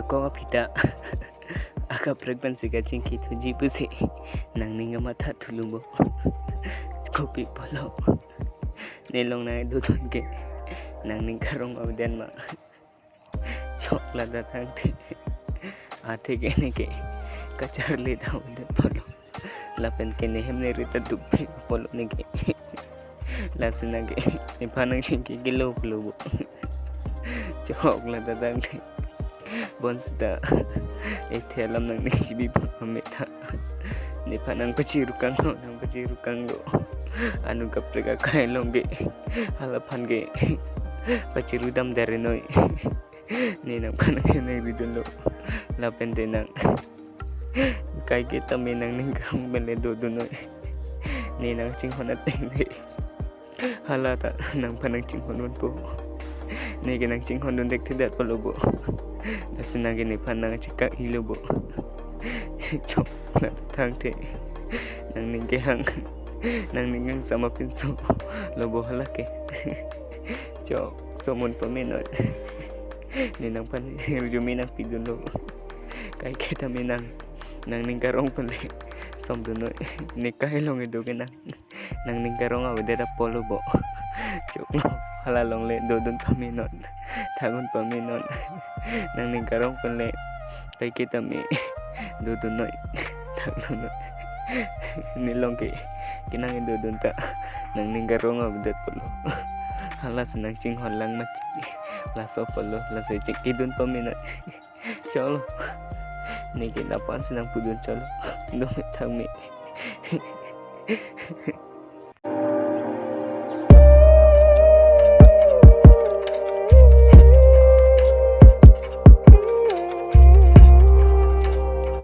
ko apita aka pregnancy ka chingki thuji puse nangninga matha thulubo kopi polo nelong na dudon ke nangning karong abden ma chokla da thang the ate ke ne ke kachar le daun de polo lapen ke ne hemne rita duppe polo ne ke lasna ke ne phanang chingki gelo polo chokla da thang the bonsuda ethelam nang ni bi pameta ni phanang pachirukang lo anu kaprega kailongge halapan ge pachirudam dare noi ni nam kana ke nai ridolo lapende nang kai ke tame nang ning kang bele do do noi ni nang chinghon ateng de halata nang phanang chinghon mon po ni ge nang chinghon don dek thidat polobo dasna ge ni phanang chikak hilobo chok na thang the nang ning ge hang nang ningang sama pinso lobo halake chok somon pamenot ni nang pan rujumi nang pidulo kai kita minang nang ning karong pale som duno ni kai long edo ke nang ning karong awde polo bo chok lo halalong le dodon pamenot thagun pamenot nang ning karong pale kai kita mi dodon noi thagun nilong ke kinang indo dunta nang ninggarong abdet polo halas nang ching holang mati laso polo laso ching idun paminat cholo ni kita pan senang pudun cholo do thang mi